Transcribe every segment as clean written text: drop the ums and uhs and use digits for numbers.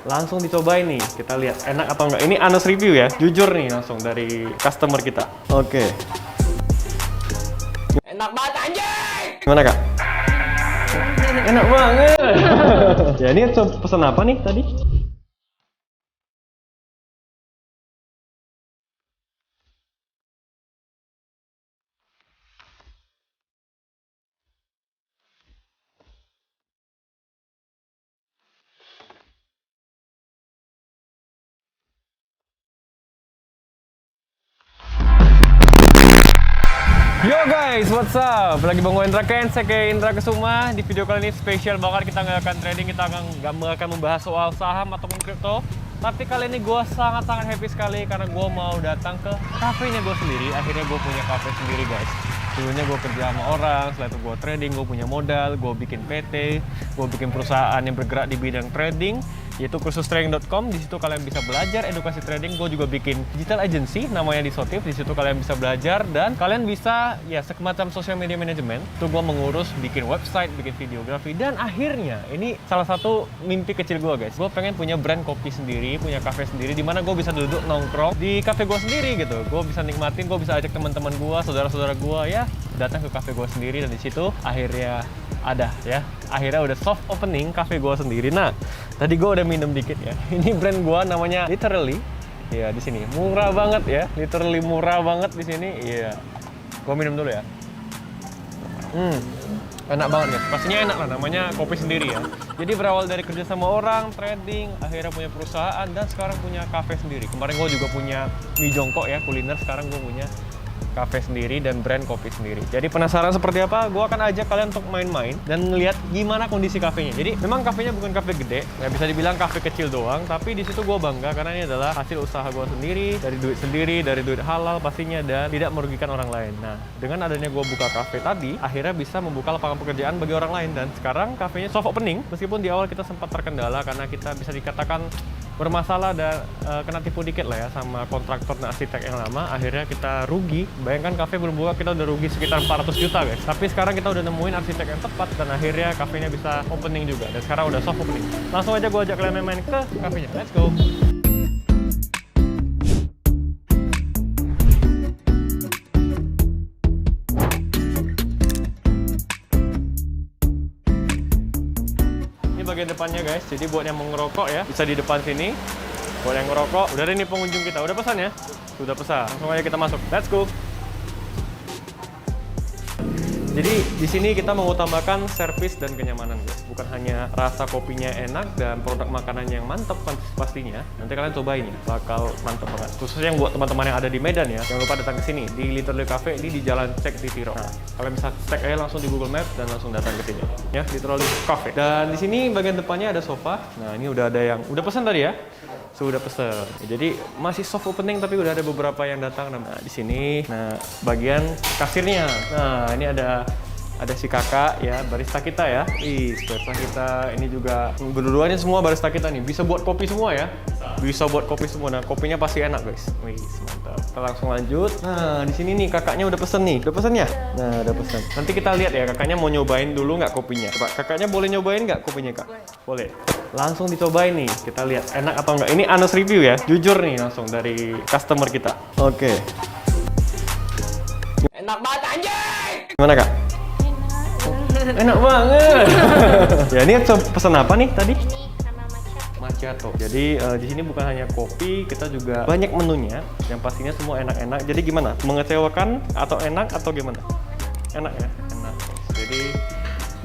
Langsung dicobain nih, kita lihat enak atau enggak. Ini honest review ya, jujur nih langsung dari customer kita. Oke. Enak banget anjing! Gimana kak? Enak banget. Ya ini pesan apa nih tadi? Yo guys, what's up? Lagi Bang Wendra Ken, saya ke Indra Kesuma. Di video kali ini spesial banget, kita nggak akan trading, kita akan membahas soal saham ataupun kripto. Tapi kali ini gue sangat-sangat happy sekali karena gue mau datang ke kafenya gue sendiri. Akhirnya gue punya kafe sendiri guys. Dulunya gue kerja sama orang, setelah itu gue trading, gue punya modal, gue bikin PT, gue bikin perusahaan yang bergerak di bidang trading, yaitu kursustrading.com. Di situ kalian bisa belajar edukasi trading. Gue juga bikin digital agency namanya Disotif. Di situ kalian bisa belajar dan kalian bisa ya semacam social media management. Itu gue mengurus bikin website, bikin videografi, dan akhirnya ini salah satu mimpi kecil gue guys. Gue pengen punya brand kopi sendiri, punya kafe sendiri, di mana gue bisa duduk nongkrong di kafe gue sendiri gitu. Gue bisa nikmatin, gue bisa ajak teman-teman gue, saudara-saudara gue ya datang ke kafe gue sendiri, dan di situ akhirnya ada ya. Akhirnya udah soft opening kafe gue sendiri. Nah, tadi gue udah minum dikit ya. Ini brand gue namanya Literally. Ya di sini murah banget ya. Literally murah banget di sini. Iya. Gue minum dulu ya. Enak banget guys. Pastinya enak lah, namanya kopi sendiri ya. Jadi berawal dari kerja sama orang, trading, akhirnya punya perusahaan, dan sekarang punya kafe sendiri. Kemarin gue juga punya mie jongkok ya, kuliner. Sekarang gue punya kafe sendiri dan brand kopi sendiri. Jadi penasaran seperti apa? Gue akan ajak kalian untuk main-main dan ngeliat gimana kondisi kafenya. Jadi memang kafenya bukan kafe gede, nggak bisa dibilang kafe kecil doang. Tapi di situ gue bangga karena ini adalah hasil usaha gue sendiri, dari duit halal pastinya, dan tidak merugikan orang lain. Nah, dengan adanya gue buka kafe tadi, akhirnya bisa membuka lapangan pekerjaan bagi orang lain. Dan sekarang kafenya soft opening, meskipun di awal kita sempat terkendala karena kita bisa dikatakan bermasalah dan kena tipu dikit lah ya sama kontraktor dan arsitek yang lama. Akhirnya kita rugi. Bayangkan kafe belum buka kita udah rugi sekitar 400 juta guys. Tapi sekarang kita udah nemuin arsitek yang tepat dan akhirnya kafenya bisa opening juga. Dan sekarang udah soft opening. Langsung aja gue ajak kalian main-main ke kafenya. Let's go. Bagian depannya guys, jadi buat yang mau ngerokok ya bisa di depan sini. Buat yang ngerokok, udah ada nih pengunjung kita. Udah pesan ya? Sudah pesan. Langsung aja kita masuk. Let's go. Jadi di sini kita mengutamakan servis dan kenyamanan guys. Bukan hanya rasa kopinya enak dan produk makanan yang mantap pastinya. Nanti kalian cobain ya, bakal mantap banget. Khususnya yang buat teman-teman yang ada di Medan ya, jangan lupa datang ke sini di Literally Cafe, ini di Jalan Cek di Tiro. Nah, kalian bisa cek aja langsung di Google Maps dan langsung datang ke sini ya, Literally Cafe. Dan di sini bagian depannya ada sofa. Nah, ini udah ada yang udah pesan tadi ya. Sudah pesen. Jadi masih soft opening tapi udah ada beberapa yang datang. Nah, di sini bagian kasirnya. Nah, ini ada si kakak ya, barista kita ya. Barista kita ini juga berdua-duanya semua barista kita nih. Bisa buat kopi semua ya. Bisa buat kopi semua. Nah, kopinya pasti enak, guys. Mantap. Kita langsung lanjut. Nah, di sini nih kakaknya udah pesen nih. Udah pesen ya? Nah, udah pesen. Nanti kita lihat ya kakaknya mau nyobain dulu nggak kopinya. Coba kakaknya boleh nyobain nggak kopinya, Kak? Boleh. Langsung dicobain nih. Kita lihat enak atau enggak. Ini honest review ya. Jujur nih langsung dari customer kita. Oke. Enak banget anjing! Gimana, Kak? Enak banget. Ya, ini pesan apa nih tadi? Sama macchiato. Macchiato. Jadi di sini bukan hanya kopi, kita juga banyak menunya. Yang pastinya semua enak-enak. Jadi gimana? Mengecewakan atau enak atau gimana? Enak ya? Enak. Jadi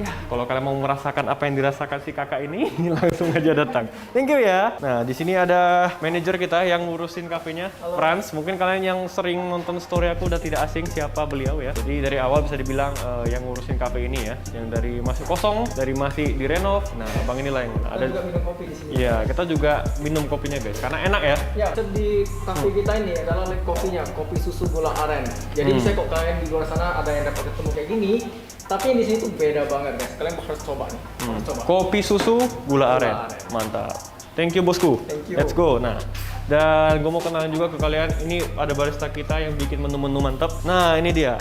ya, kalau kalian mau merasakan apa yang dirasakan si kakak ini, langsung aja datang. Thank you ya. Nah, di sini ada manajer kita yang ngurusin kafenya, Franz. Mungkin kalian yang sering nonton story aku udah tidak asing siapa beliau ya. Jadi dari awal bisa dibilang yang ngurusin kafe ini ya, yang dari masih kosong, dari masih direnov. Nah, abang inilah yang ada. Kita juga minum kopi di sini. Iya, kita juga minum kopinya guys, karena enak ya. Ya, di kafe kita ini adalah kopinya, kopi susu gula aren. Jadi bisa kok kalian di luar sana ada yang dapat ketemu kayak gini. Tapi yang di sini tuh beda banget guys. Kalian harus coba nih. Harus coba. Kopi susu gula aren. Mantap. Thank you bosku. Thank you. Let's go. Nah, dan gue mau kenalin juga ke kalian. Ini ada barista kita yang bikin menu-menu mantap. Nah, ini dia.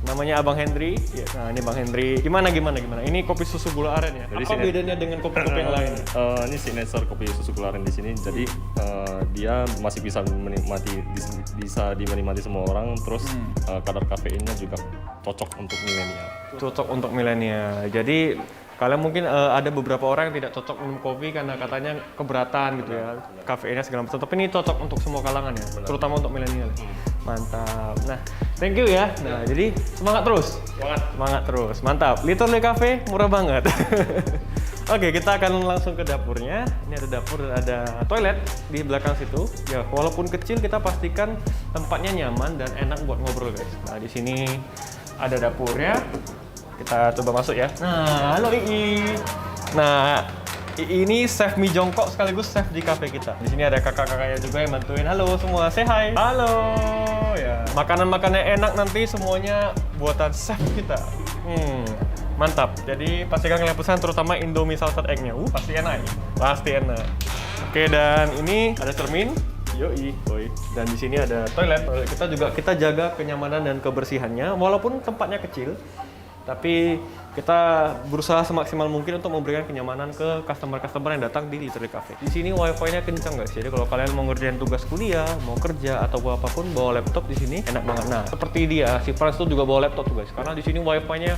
Namanya Abang Hendry. Ya, nah, ini Bang Hendry. Gimana? Ini kopi susu gula aren ya? Jadi Apa bedanya dengan kopi-kopi yang lain? Ini signature kopi susu gula aren di sini. Jadi dia masih bisa dimenikmati semua orang. Terus kadar kafeinnya juga cocok untuk milenial. Cocok untuk milenial. Jadi kalian mungkin ada beberapa orang yang tidak cocok minum kopi karena katanya keberatan gitu ya, kafeinnya segala macam. Tapi ini cocok untuk semua kalangan ya, terutama untuk milenial. Mantap. Nah, thank you ya. Nah, jadi semangat terus. Semangat terus. Mantap. Literally Cafe murah banget. Oke, kita akan langsung ke dapurnya. Ini ada dapur dan ada toilet di belakang situ. Ya, walaupun kecil kita pastikan tempatnya nyaman dan enak buat ngobrol, guys. Nah, di sini ada dapurnya. Kita coba masuk ya. Nah, halo Ii. Nah, Ii ini chef mie jongkok sekaligus chef di cafe kita. Di sini ada kakak-kakaknya juga yang bantuin. Halo semua, say hi. Halo. Ya, makanan-makannya enak nanti semuanya buatan chef kita. Mantap. Jadi pastikan kalian pesan terutama Indomie salted egg-nya. Pasti enak ini. Pasti enak. Oke, dan ini ada cermin. Yoi, boy. Dan di sini ada toilet. Kita jaga kenyamanan dan kebersihannya walaupun tempatnya kecil. Tapi kita berusaha semaksimal mungkin untuk memberikan kenyamanan ke customer-customer yang datang di Literally Cafe. Di sini wifi-nya kencang guys. Jadi kalau kalian mau ngerjain tugas kuliah, mau kerja atau apapun bawa laptop di sini enak banget. Nah, seperti dia si Frans tuh juga bawa laptop tuh guys. Karena di sini wifi-nya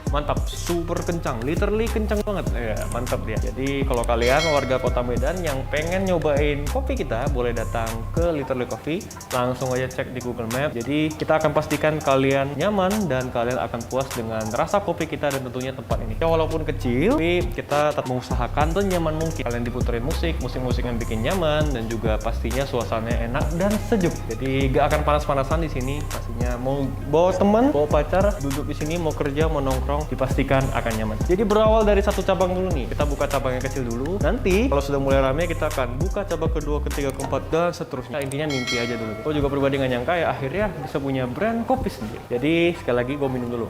mantap, super kencang, literally kencang banget. Ya, mantap dia. Jadi kalau kalian warga Kota Medan yang pengen nyobain kopi kita, boleh datang ke Literally Coffee. Langsung aja cek di Google Map. Jadi kita akan pastikan kalian nyaman dan kalian akan puas dengan rasa kopi kita dan tentunya tempat ini. Ya walaupun kecil, tapi kita tetap mengusahakan tuh nyaman mungkin. Kalian diputerin musik yang bikin nyaman dan juga pastinya suasananya enak dan sejuk. Jadi gak akan panas-panasan di sini. Pastinya mau bawa teman, bawa pacar, duduk di sini mau kerja, mau nongkrong, dipastikan akan nyaman. Jadi berawal dari satu cabang dulu nih. Kita buka cabang yang kecil dulu. Nanti kalau sudah mulai rame kita akan buka cabang kedua, ketiga, keempat dan seterusnya. Intinya mimpi aja dulu. Gue juga pribadi nggak nyangka ya akhirnya bisa punya brand kopi sendiri. Jadi sekali lagi gue minum dulu.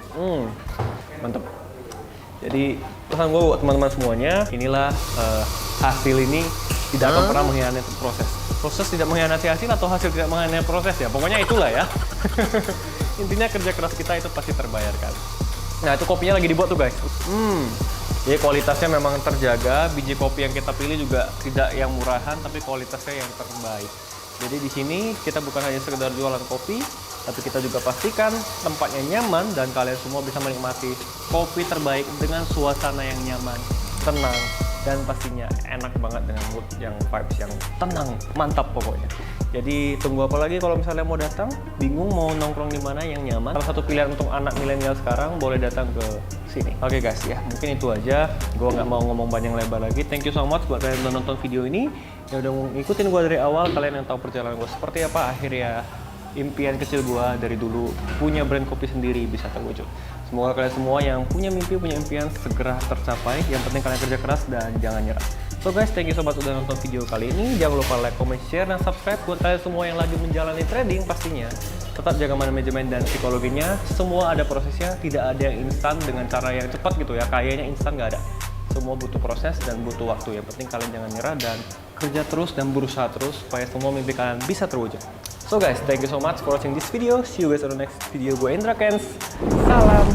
Mantep. Jadi pesan gue buat teman-teman semuanya, inilah hasil ini tidak akan pernah mengkhianati proses. Proses tidak mengkhianati hasil atau hasil tidak mengkhianati proses ya. Pokoknya itulah ya. Intinya kerja keras kita itu pasti terbayarkan. Nah itu kopinya lagi dibuat tuh guys. Jadi kualitasnya memang terjaga. Biji kopi yang kita pilih juga tidak yang murahan, tapi kualitasnya yang terbaik. Jadi di sini kita bukan hanya sekedar jualan kopi, tapi kita juga pastikan tempatnya nyaman dan kalian semua bisa menikmati kopi terbaik dengan suasana yang nyaman, tenang, dan pastinya enak banget dengan mood yang vibes yang tenang, mantap pokoknya. Jadi tunggu apa lagi kalau misalnya mau datang, bingung mau nongkrong di mana yang nyaman. Salah satu pilihan untuk anak milenial sekarang boleh datang ke sini. Oke guys ya, mungkin itu aja. Gue nggak mau ngomong panjang lebar lagi. Thank you so much buat kalian yang udah nonton video ini, yang udah ngikutin gue dari awal. Kalian yang tahu perjalanan gue seperti apa, akhirnya impian kecil gue dari dulu punya brand kopi sendiri bisa terwujud. Semoga kalian semua yang punya mimpi, punya impian segera tercapai. Yang penting kalian kerja keras dan jangan nyerah. So guys, thank you so much udah nonton video kali ini. Jangan lupa like, comment, share, dan subscribe buat kalian semua yang lagi menjalani trading pastinya. Tetap jaga manajemen dan psikologinya. Semua ada prosesnya, tidak ada yang instan dengan cara yang cepat gitu ya. Kayaknya instan nggak ada. Semua butuh proses dan butuh waktu. Yang penting kalian jangan nyerah dan kerja terus dan berusaha terus supaya semua mimpi kalian bisa terwujud. So guys, thank you so much for watching this video. See you guys on the next video. Gue Indra Kens. Salam.